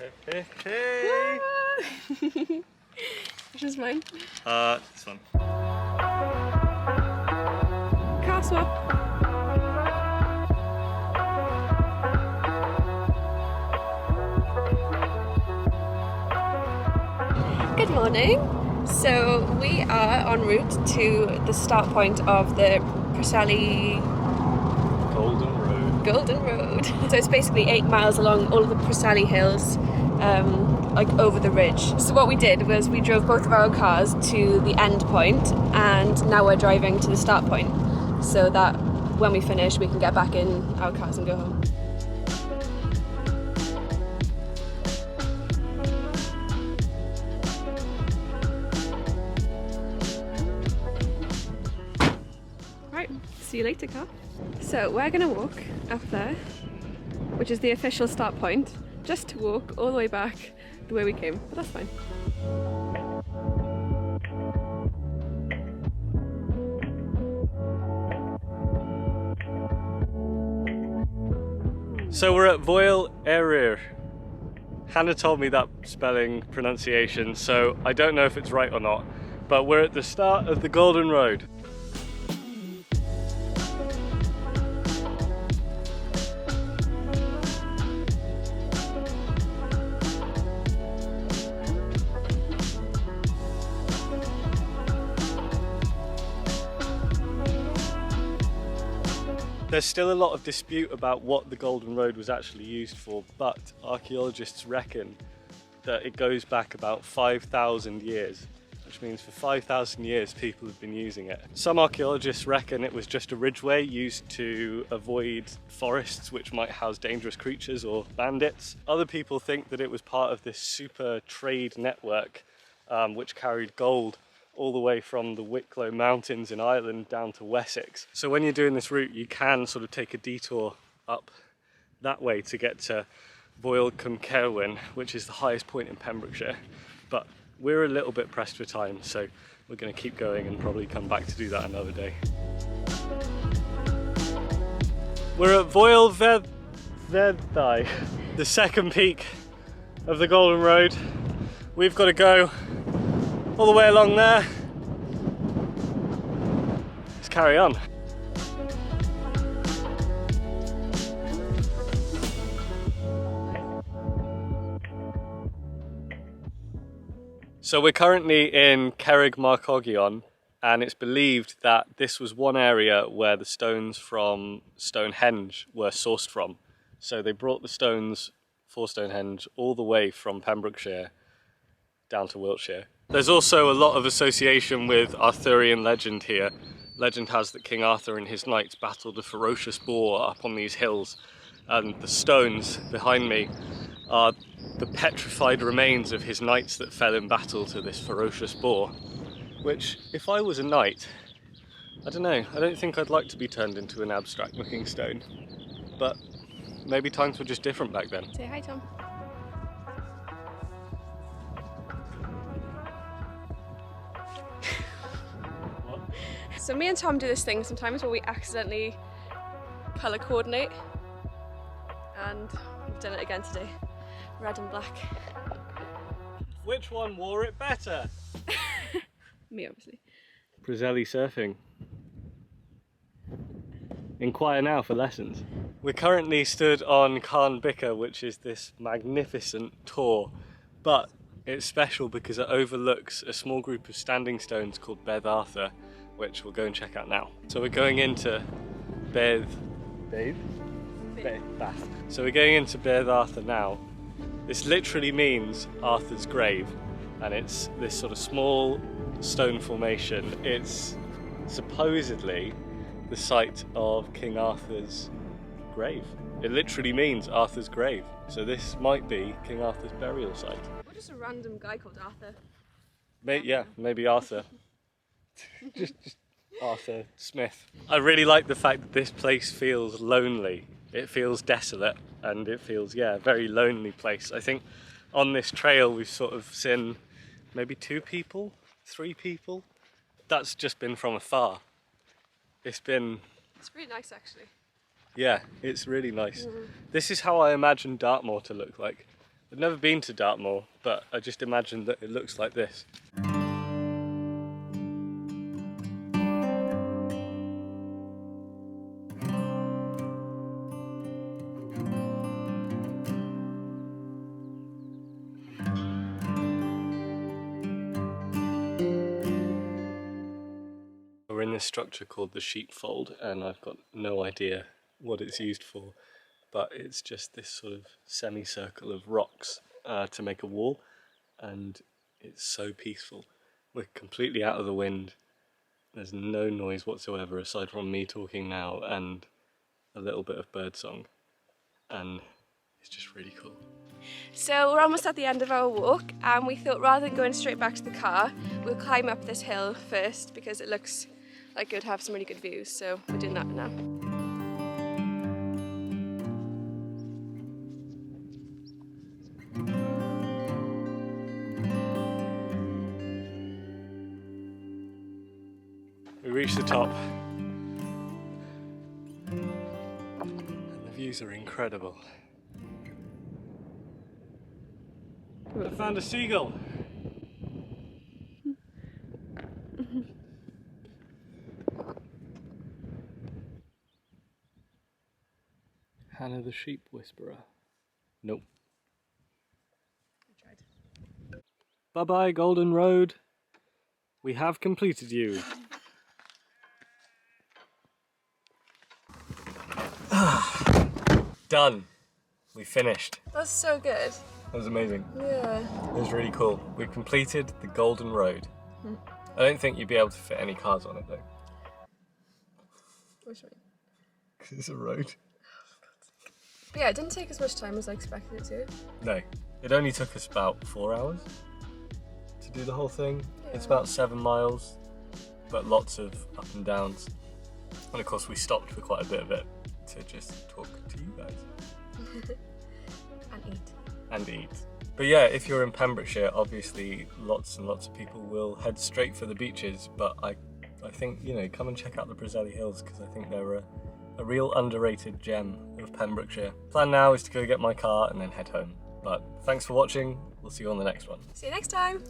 Hey. Which is mine? This one. Car swap. Good morning. So we are en route to the start point of the Preseli Golden Road. So it's basically 8 miles along all of the Preseli Hills, like over the ridge. So what we did was we drove both of our cars to the end point, and now we're driving to the start point, so that when we finish we can get back in our cars and go home. Right, see you later, car. So we're gonna walk up there, which is the official start point, just to walk all the way back the way we came, but that's fine. So we're at Voil Erir. Hannah told me that spelling pronunciation, so I don't know if it's right or not, but we're at the start of the Golden Road. There's still a lot of dispute about what the Golden Road was actually used for, but archaeologists reckon that it goes back about 5,000 years, which means for 5,000 years people have been using it. Some archaeologists reckon it was just a ridgeway used to avoid forests which might house dangerous creatures or bandits. Other people think that it was part of this super trade network which carried gold all the way from the Wicklow mountains in Ireland down to Wessex. So when you're doing this route, you can sort of take a detour up that way to get to Voil Cumcerwyn, which is the highest point in Pembrokeshire. But we're a little bit pressed for time, so we're going to keep going and probably come back to do that another day. We're at Voil Vedai, the second peak of the Golden Road. We've got to go all the way along there. Let's carry on. So we're currently in Carrick-Marcogion, and it's believed that this was one area where the stones from Stonehenge were sourced from. So they brought the stones for Stonehenge all the way from Pembrokeshire down to Wiltshire. There's also a lot of association with Arthurian legend here. Legend has that King Arthur and his knights battled a ferocious boar up on these hills, and the stones behind me are the petrified remains of his knights that fell in battle to this ferocious boar. Which, if I was a knight, I don't know, I don't think I'd like to be turned into an abstract looking stone. But maybe times were just different back then. Say hi, Tom. So me and Tom do this thing sometimes where we accidentally colour coordinate, and we've done it again today. Red and black. Which one wore it better? Me, obviously. Preseli surfing. Inquire now for lessons. We're currently stood on Carn Bicker, which is this magnificent tor, but it's special because it overlooks a small group of standing stones called Bedd Arthur, which we'll go and check out now. So we're going into Bath. So we're going into Bedd Arthur now. This literally means Arthur's grave, and it's this sort of small stone formation. It's supposedly the site of King Arthur's grave. It literally means Arthur's grave. So this might be King Arthur's burial site. Or just a random guy called Arthur. Yeah, maybe Arthur. just Arthur Smith. I really like the fact that this place feels lonely. It feels desolate, and it feels, yeah, a very lonely place. I think on this trail we've sort of seen maybe 2 people, 3 people. That's just been from afar. It's really nice, actually. Yeah, it's really nice. This is how I imagine Dartmoor to look like. I've never been to Dartmoor, but I just imagined that it looks like this. We're in this structure called the sheepfold, and I've got no idea what it's used for, but it's just this sort of semicircle of rocks to make a wall, and it's so peaceful. We're completely out of the wind. There's no noise whatsoever aside from me talking now and a little bit of birdsong, and it's just really cool. So we're almost at the end of our walk, and we thought rather than going straight back to the car, we'll climb up this hill first because it looks like it would have some really good views, so we're doing that now. We reached the top, and the views are incredible. I found a seagull. Hannah the sheep whisperer. Nope. I tried. Bye bye, Golden Road. We have completed you. Done. We finished. That's so good. That was amazing. Yeah. It was really cool. We completed the Golden Road. I don't think you'd be able to fit any cars on it though. What do you mean? Because it's a road. But yeah, it didn't take as much time as I expected it to. No. It only took us about 4 hours to do the whole thing. Yeah. It's about 7 miles, but lots of up and downs. And of course we stopped for quite a bit of it to just talk to you guys. And eat. But yeah, if you're in Pembrokeshire, obviously lots and lots of people will head straight for the beaches, but I think, you know, come and check out the Preseli Hills, because I think they're a real underrated gem of Pembrokeshire. Plan now is to go get my car and then head home. But thanks for watching. We'll see you on the next one. See you next time.